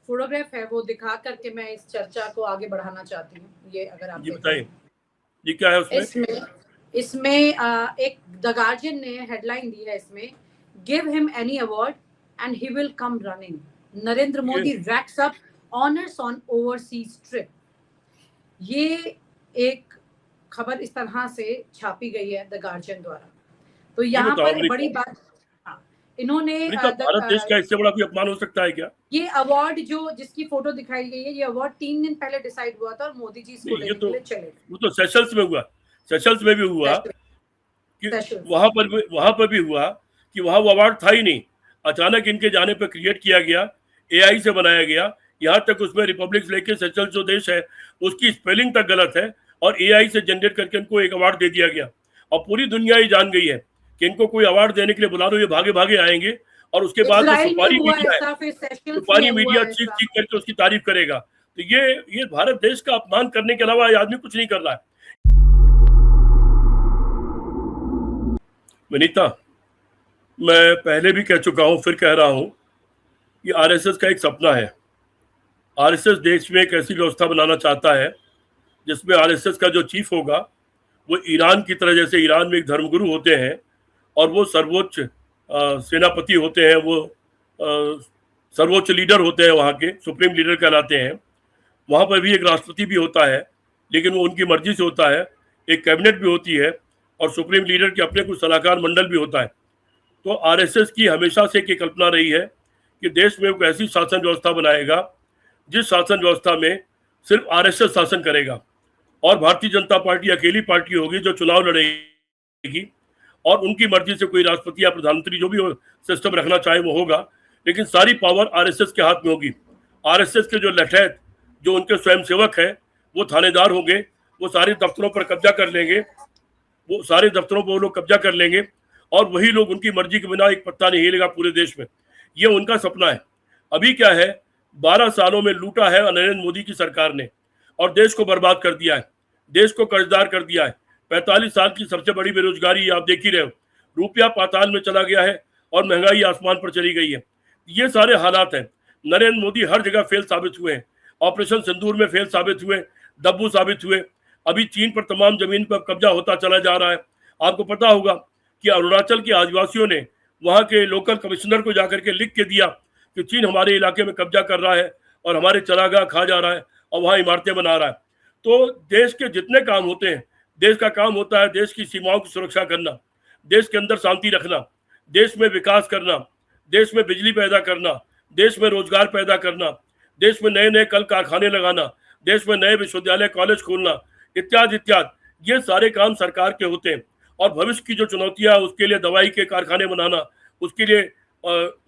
Photograph है वो दिखा करके मैं इस चर्चा को आगे बढ़ाना चाहती हूँ। ये अगर आप जी बताइए, ये क्या है उसमें? इसमें एक द गार्जियन ने हेडलाइन दी है इसमें, give him any award and he will come running, Narendra Modi racks up honours on overseas trip. ये एक खबर इस तरह से छापी गई है द गार्जियन द्वारा। तो यहाँ पर बड़ी बात, इन्होंने भारत देश का इससे बड़ा कोई अपमान हो सकता है क्या? ये अवार्ड जो जिसकी फोटो दिखाई गई है, ये अवार्ड 3 दिन पहले डिसाइड हुआ था और मोदी जी इसको लेने के लिए चले। वो तो सेशल्स में हुआ, सेशल्स में भी हुआ कि वहां पर भी हुआ कि वहां वो अवार्ड था ही नहीं, अचानक इनके जाने पर क्रिएट किया गया, एआई से बनाया गया। यहाँ तक उसमें रिपब्लिक लेके सेशल्स जो देश है उसकी स्पेलिंग तक गलत है और एआई से जनरेट करके इनको एक अवार्ड दे दिया गया। और पूरी दुनिया ही जान गई है कि इनको कोई अवार्ड देने के लिए बुला दो, ये भागे भागे आएंगे और उसके बाद सुपारी मीडिया चीख चीख करके उसकी तारीफ करेगा। तो ये भारत देश का अपमान करने के अलावा आदमी कुछ नहीं कर रहा है। विनीता, मैं पहले भी कह चुका हूं, फिर कह रहा हूं, कि आरएसएस का एक सपना है। आरएसएस देश में एक ऐसी व्यवस्था बनाना चाहता है जिसमें आरएसएस का जो चीफ होगा वो ईरान की तरह, जैसे ईरान में एक धर्मगुरु होते हैं और वो सर्वोच्च सेनापति होते हैं, वो सर्वोच्च लीडर होते हैं, वहाँ के सुप्रीम लीडर कहलाते हैं। वहाँ पर भी एक राष्ट्रपति भी होता है, लेकिन वो उनकी मर्जी से होता है। एक कैबिनेट भी होती है और सुप्रीम लीडर के अपने कुछ सलाहकार मंडल भी होता है। तो आरएसएस की हमेशा से एक कल्पना रही है कि देश में एक ऐसी शासन व्यवस्था बनाएगा जिस शासन व्यवस्था में सिर्फ आरएसएस शासन करेगा और भारतीय जनता पार्टी अकेली पार्टी होगी जो चुनाव लड़ेगी और उनकी मर्जी से कोई राष्ट्रपति या प्रधानमंत्री जो भी सिस्टम रखना चाहे वो होगा, लेकिन सारी पावर आरएसएस के हाथ में होगी। आरएसएस के जो लठैत, जो उनके स्वयंसेवक हैं, वो थानेदार होंगे, वो सारे दफ्तरों पर कब्जा कर लेंगे, वो सारे दफ्तरों पर वो लोग कब्जा कर लेंगे और वही लोग उनकी मर्जी के बिना एक पत्ता नहीं हिलेगा पूरे देश में। ये उनका सपना है। अभी क्या है, 12 सालों में लूटा है नरेंद्र मोदी की सरकार ने और देश को बर्बाद कर दिया है, देश को कर्जदार कर दिया है। 45 साल की सबसे बड़ी बेरोजगारी आप देख ही रहे हो, रुपया पाताल में चला गया है और महंगाई आसमान पर चली गई है। ये सारे हालात हैं। नरेंद्र मोदी हर जगह फेल साबित हुए हैं। ऑपरेशन सिंदूर में फेल साबित हुए, डब्बू साबित हुए। अभी चीन पर तमाम जमीन पर कब्जा होता चला जा रहा है। आपको पता होगा कि अरुणाचल के आदिवासियों ने वहाँ के लोकल कमिश्नर को जाकर के लिख के दिया कि चीन हमारे इलाके में कब्जा कर रहा है और हमारे चरागाह खा जा रहा है और वहाँ इमारतें बना रहा है। तो देश के जितने काम होते हैं, देश का काम होता है देश की सीमाओं की सुरक्षा करना, देश के अंदर शांति रखना, देश में विकास करना, देश में बिजली पैदा करना, देश में रोजगार पैदा करना, देश में नए नए कल कारखाने लगाना, देश में नए विश्वविद्यालय कॉलेज खोलना, इत्यादि इत्यादि। ये सारे काम सरकार के होते हैं। और भविष्य की जो चुनौतियां, उसके लिए दवाई के कारखाने बनाना, उसके लिए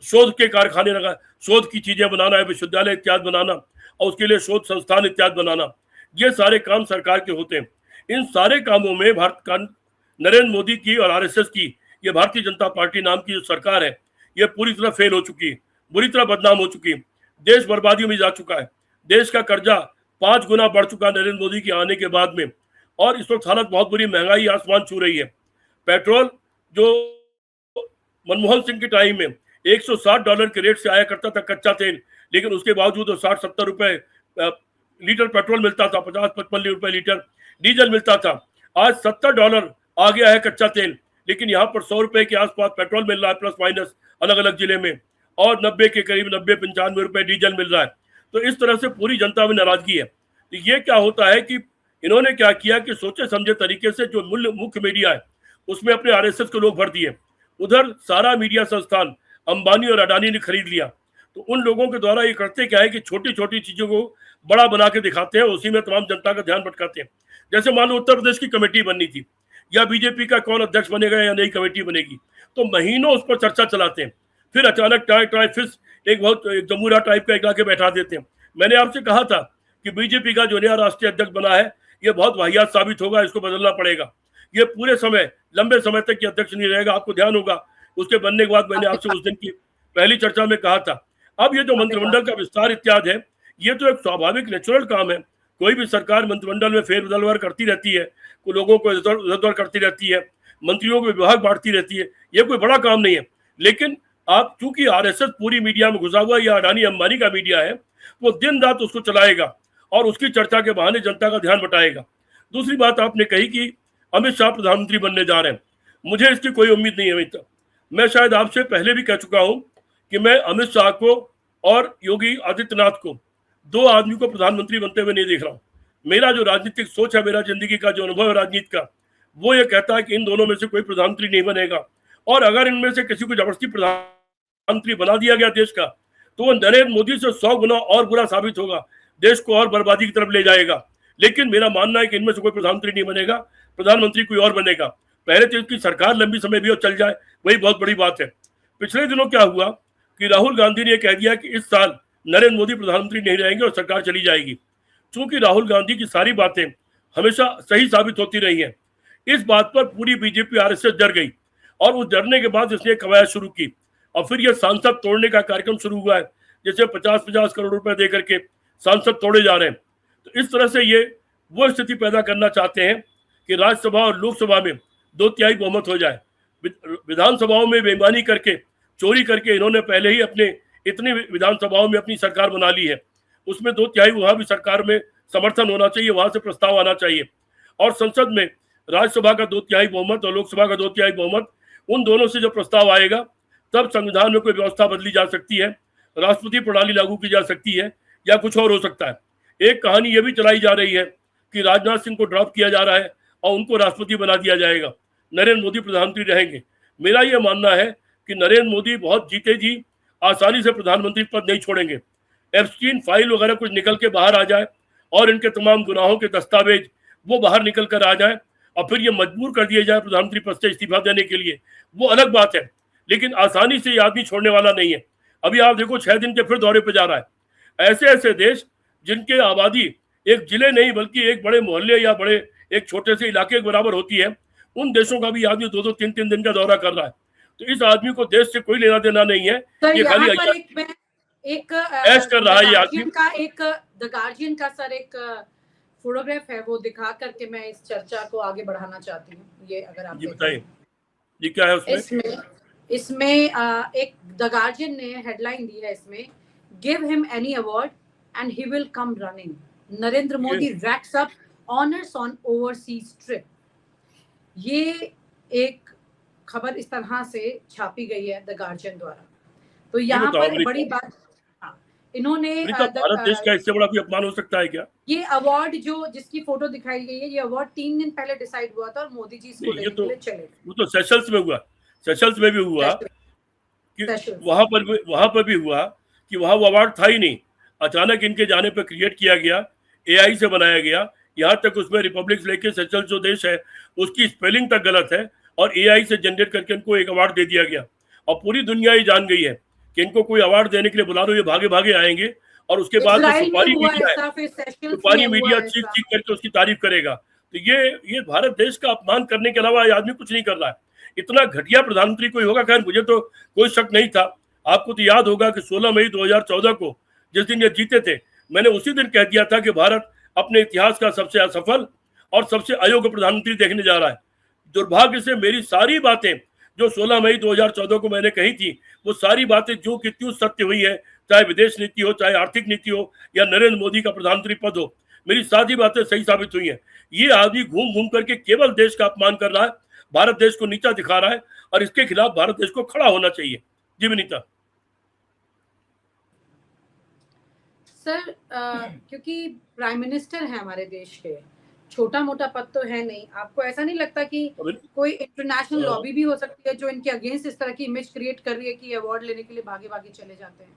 शोध के कारखाने लगा, शोध की चीजें बनाना है, विश्वविद्यालय इत्यादि बनाना और उसके लिए शोध संस्थान इत्यादि बनाना, ये सारे काम सरकार के होते हैं। इन सारे कामों में भारत का नरेंद्र मोदी की और आरएसएस की, ये भारतीय जनता पार्टी नाम की जो सरकार है, ये पूरी तरह फेल हो चुकी है, बुरी तरह बदनाम हो चुकी है। देश बर्बादियों में जा चुका है। देश का कर्जा 5 गुना बढ़ चुका नरेंद्र मोदी के आने के बाद में और इस वक्त हालत बहुत बुरी, महंगाई आसमान छू रही है। पेट्रोल जो मनमोहन सिंह के टाइम में $160 के रेट से आया करता था कच्चा तेल, लेकिन उसके बावजूद 60-70 रुपए लीटर पेट्रोल मिलता था, 50-55 रुपए लीटर डीजल मिलता था। आज $70 आ गया है कच्चा तेल, लेकिन यहाँ पर 100 रुपए के आसपास पेट्रोल मिल रहा है प्लस माइनस अलग अलग जिले में, और 90 के करीब 90-95 रुपए डीजल मिल रहा है। तो इस तरह से पूरी जनता में नाराजगी है। तो ये क्या होता है कि इन्होंने क्या किया कि सोचे समझे तरीके से जो मुख्य मीडिया है उसमें अपने आरएसएस को लोग भर दिए। उधर सारा मीडिया संस्थान अंबानी और अडानी ने खरीद लिया। तो उन लोगों के द्वारा ये करते क्या है कि छोटी छोटी चीजों को बड़ा बना के दिखाते हैं, उसी में तमाम जनता का ध्यान भटकाते हैं। जैसे मान लो उत्तर प्रदेश की कमेटी बननी थी या बीजेपी का कौन अध्यक्ष बनेगा या नई कमेटी बनेगी, तो महीनों उस पर चर्चा चलाते हैं, फिर अचानक ट्राई फिर एक बहुत जमूरा टाइप का एक लाके बैठा देते हैं। मैंने आपसे कहा था कि बीजेपी का जो नया राष्ट्रीय अध्यक्ष बना है ये बहुत वाहियात साबित होगा, इसको बदलना पड़ेगा। ये पूरे समय लंबे समय तक ये अध्यक्ष नहीं रहेगा। आपको ध्यान होगा उसके बनने के बाद मैंने आपसे उस दिन की पहली चर्चा में कहा था। अब ये जो मंत्रिमंडल का विस्तार इत्यादि है, ये तो एक स्वाभाविक नेचुरल काम है। कोई भी सरकार मंत्रिमंडल में फेरबदल करती रहती है, कोई लोगों को इधर उधर करती रहती है, मंत्रियों को विभाग बांटती रहती है, ये कोई बड़ा काम नहीं है। लेकिन आप चूंकि आरएसएस पूरी मीडिया में घुसा हुआ या अडानी अंबानी का मीडिया है, वो दिन रात उसको चलाएगा और उसकी चर्चा के बहाने जनता का ध्यान बटाएगा। दूसरी बात आपने कही कि अमित शाह प्रधानमंत्री बनने जा रहे हैं, मुझे इसकी कोई उम्मीद नहीं है अभी तक। मैं शायद आपसे पहले भी कह चुका हूं कि मैं अमित शाह को और योगी आदित्यनाथ को, दो आदमी को प्रधानमंत्री बनते हुए नहीं देख रहा हूं। मेरा जो राजनीतिक सोच है, मेरा जिंदगी का जो अनुभव है राजनीति का, वो ये कहता है कि इन दोनों में से कोई प्रधानमंत्री नहीं बनेगा। और अगर इनमें से किसी को जबरदस्ती प्रधानमंत्री बना दिया गया देश का, तो वो नरेंद्र मोदी से 100 गुना और बुरा साबित होगा, देश को और बर्बादी की तरफ ले जाएगा। लेकिन मेरा मानना है कि इनमें से कोई प्रधानमंत्री नहीं बनेगा, प्रधानमंत्री कोई और बनेगा। पहले तो इसकी सरकार लंबी समय भी और चल जाए, वही बहुत बड़ी बात है। पिछले दिनों क्या हुआ कि राहुल गांधी ने कह दिया कि इस साल नरेंद्र मोदी प्रधानमंत्री नहीं रहेंगे और सरकार चली जाएगी। चूंकि राहुल गांधी की सारी बातें हमेशा सही साबित होती रही हैं, इस बात पर पूरी बीजेपी आरएसएस डर गई और उस डरने के बाद इसने कवायद शुरू की। और फिर यह सांसद तोड़ने का कार्यक्रम शुरू हुआ है, जैसे 50-50 करोड़ रुपए दे करके सांसद तोड़े जा रहे हैं। तो इस तरह से ये वो स्थिति पैदा करना चाहते हैं कि राज्यसभा और लोकसभा में 2/3 बहुमत हो जाए। विधानसभाओं में बेईमानी करके, चोरी करके इन्होंने पहले ही अपने इतनी विधानसभाओं में अपनी सरकार बना ली है, उसमें 2/3 वहां भी सरकार में समर्थन होना चाहिए, वहां से प्रस्ताव आना चाहिए। और संसद में राज्यसभा का 2/3 बहुमत और लोकसभा का 2/3 बहुमत, उन दोनों से जो प्रस्ताव आएगा तब संविधान में कोई व्यवस्था बदली जा सकती है, राष्ट्रपति प्रणाली लागू की जा सकती है, या कुछ और हो सकता है। एक कहानी यह भी चलाई जा रही है कि राजनाथ सिंह को ड्रॉप किया जा रहा है और उनको राष्ट्रपति बना दिया जाएगा, नरेंद्र मोदी प्रधानमंत्री रहेंगे। मेरा यह मानना है कि नरेंद्र मोदी बहुत जीते जी आसानी से प्रधानमंत्री पद नहीं छोड़ेंगे। एप्स्टीन फाइल वगैरह कुछ निकल के बाहर आ जाए और इनके तमाम गुनाहों के दस्तावेज वो बाहर निकल कर आ जाए और फिर ये मजबूर कर दिया जाए प्रधानमंत्री पद से इस्तीफा देने के लिए, वो अलग बात है। लेकिन आसानी से ये आदमी छोड़ने वाला नहीं है। अभी आप देखो 6 दिन के फिर दौरे पर जा रहा है। ऐसे ऐसे देश जिनके आबादी एक जिले नहीं बल्कि एक बड़े मोहल्ले या बड़े एक छोटे से इलाके के बराबर होती है, उन देशों का भी आदमी 2-2, 3-3 दिन का दौरा कर रहा है। तो इस आदमी को देश से कोई लेना देना नहीं है। ये खाली एक ऐश कर रहा है ये आदमी। द गार्जियन का सर एक फोटोग्राफ है, वो दिखा करके मैं इस चर्चा को आगे बढ़ाना चाहती हूँ। ये अगर आप बताइए ये क्या है उसमें? इसमें एक द गार्जियन ने हेडलाइन दी है, इसमें give him any award and he will come running, Narendra Modi racks up honours on overseas trip. ये एक खबर इस तरह से छापी गई है द गार्जियन द्वारा। तो यहाँ पर बड़ी बात, इन्होंने भारत देश का इससे बड़ा भी अपमान हो सकता है क्या? ये अवार्ड जो जिसकी फोटो दिखाई गई है, ये अवार्ड 3 दिन पहले डिसाइड हुआ था और मोदी जी इसको लेने के लिए चले। वो तो सेशल्स में हुआ, सेशल्स में भी हुआ कि वहां पर भी हुआ कि वहां वो अवार्ड था ही नहीं, अचानक इनके जाने पर क्रिएट किया गया, एआई से बनाया गया। यहाँ तक उसमें रिपब्लिक लेके सेशल्स जो देश है उसकी स्पेलिंग तक गलत है और एआई से जनरेट करके इनको एक अवार्ड दे दिया गया। और पूरी दुनिया ये जान गई है कि इनको कोई अवार्ड देने के लिए बुला दो, ये भागे भागे आएंगे और उसके बाद सुपारी मीडिया चीख चीख करके उसकी तारीफ करेगा। तो ये भारत देश का अपमान करने के अलावा आदमी कुछ नहीं कर रहा है। इतना घटिया प्रधानमंत्री कोई होगा? खैर मुझे तो कोई शक नहीं था। आपको तो याद होगा कि 16 मई 2014 को जिस दिन ये जीते थे, मैंने उसी दिन कह दिया था कि भारत अपने इतिहास का सबसे असफल और सबसे अयोग्य प्रधानमंत्री देखने जा रहा है। दुर्भाग्य से मेरी सारी बातें जो 16 मई 2014 को मैंने कही थी, वो सारी बातें जो कि त्यों सत्य हुई है, चाहे विदेश नीति हो, चाहे आर्थिक नीति हो, या नरेंद्र मोदी का प्रधानमंत्री पद हो, मेरी सारी बातें सही साबित हुई हैं। ये आदमी घूम घूम करके केवल देश का अपमान कर रहा है, भारत देश को नीचा दिखा रहा है और इसके खिलाफ भारत देश को खड़ा होना चाहिए। जी विनीता। सर क्योंकि प्राइम मिनिस्टर है हमारे देश के, छोटा मोटा पद तो है नहीं, आपको ऐसा नहीं लगता कि कोई इंटरनेशनल लॉबी भी हो सकती है जो इनके अगेंस्ट इस तरह की इमेज क्रिएट कर रही है कि अवार्ड लेने के लिए भागे भागे चले जाते हैं?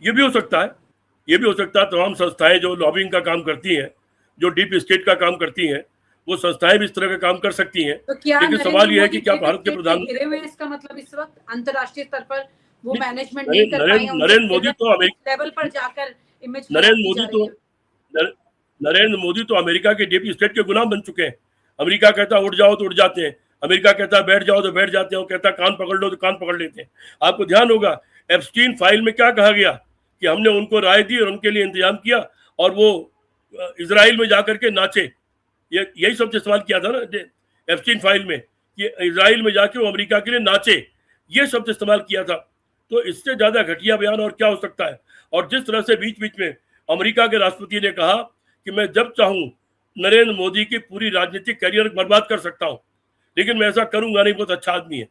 ये भी हो सकता है, ये भी हो सकता है। तमाम संस्थाएं जो लॉबिंग का काम करती हैं, जो डीप स्टेट का काम करती हैं, वो संस्थाएं भी इस तरह का काम कर सकती हैं। तो क्या लेकिन सवाल ये है कि क्या भारत के प्रधानमंत्री, इसका मतलब इस वक्त अंतर्राष्ट्रीय स्तर पर वो मैनेजमेंट नहीं कर पाए? नरेंद्र मोदी तो अमेरिका लेवल पर जाकर इमेज, नरेंद्र मोदी तो अमेरिका के डीप स्टेट के गुलाम बन चुके हैं। अमेरिका कहता है उठ जाओ तो उठ जाते हैं, अमेरिका कहता है बैठ जाओ तो बैठ जाते हैं, वो कहता है कान पकड़ लो तो कान पकड़ लेते हैं। आपको ध्यान होगा एप्स्टीन फाइल में क्या कहा गया कि हमने उनको राय दी और उनके लिए इंतजाम किया और वो इजराइल में जाकर के नाचे। यही शब्द इस्तेमाल किया था ना एप्स्टीन फाइल में कि इजराइल में जाके वो अमेरिका के लिए नाचे, ये शब्द इस्तेमाल किया था। तो इससे ज्यादा घटिया बयान और क्या हो सकता है। और जिस तरह से बीच बीच में अमेरिका के राष्ट्रपति ने कहा कि मैं जब चाहूं नरेंद्र मोदी की पूरी राजनीतिक करियर बर्बाद कर सकता हूं, लेकिन मैं ऐसा करूंगा नहीं, बहुत अच्छा आदमी है।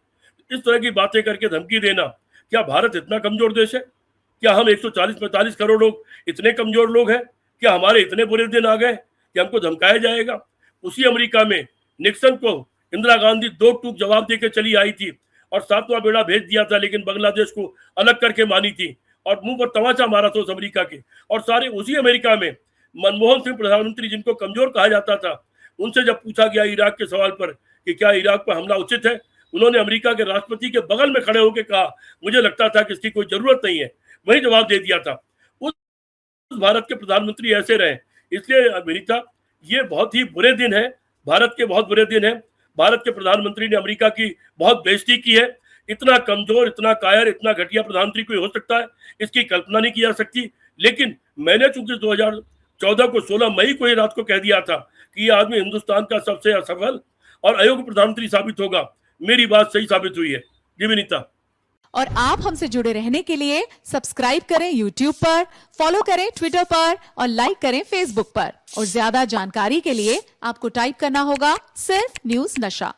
इस तरह की बातें करके धमकी देना, क्या भारत इतना कमजोर देश है? क्या हम 140-45 करोड़ लोग इतने कमजोर लोग हैं? क्या हमारे इतने बुरे दिन आ गए कि हमको धमकाया जाएगा? उसी अमेरिका में निक्सन को इंदिरा गांधी दो टूक जवाब देकर चली आई थी और 7वां बेड़ा भेज दिया था, लेकिन बांग्लादेश को अलग करके मानी थी और मुंह पर तमाचा मारा था उस अमेरिका के। और सारे उसी अमेरिका में मनमोहन सिंह प्रधानमंत्री, जिनको कमजोर कहा जाता था, उनसे जब पूछा गया इराक के सवाल पर कि क्या इराक पर हमला उचित है, उन्होंने अमेरिका के राष्ट्रपति के बगल में खड़े होकर कहा मुझे लगता था कि इसकी कोई जरूरत नहीं है, वही जवाब दे दिया था। उस भारत के प्रधानमंत्री ऐसे रहे। इसलिए अमेरिका, ये बहुत ही बुरे दिन है, भारत के बहुत बुरे दिन है। भारत के प्रधानमंत्री ने अमेरिका की बहुत बेइज्जती की है। इतना कमजोर, इतना कायर, इतना घटिया प्रधानमंत्री कोई हो सकता है, इसकी कल्पना नहीं की जा सकती। लेकिन मैंने चूंकि 2014 को 16 मई को ही रात को कह दिया था कि ये आदमी हिंदुस्तान का सबसे असफल और अयोग्य प्रधानमंत्री साबित होगा, मेरी बात सही साबित हुई है। जी विनीता। और आप हमसे जुड़े रहने के लिए सब्सक्राइब करें YouTube पर, फॉलो करें Twitter पर और लाइक करें Facebook पर। और ज्यादा जानकारी के लिए आपको टाइप करना होगा सिर्फ न्यूज नशा।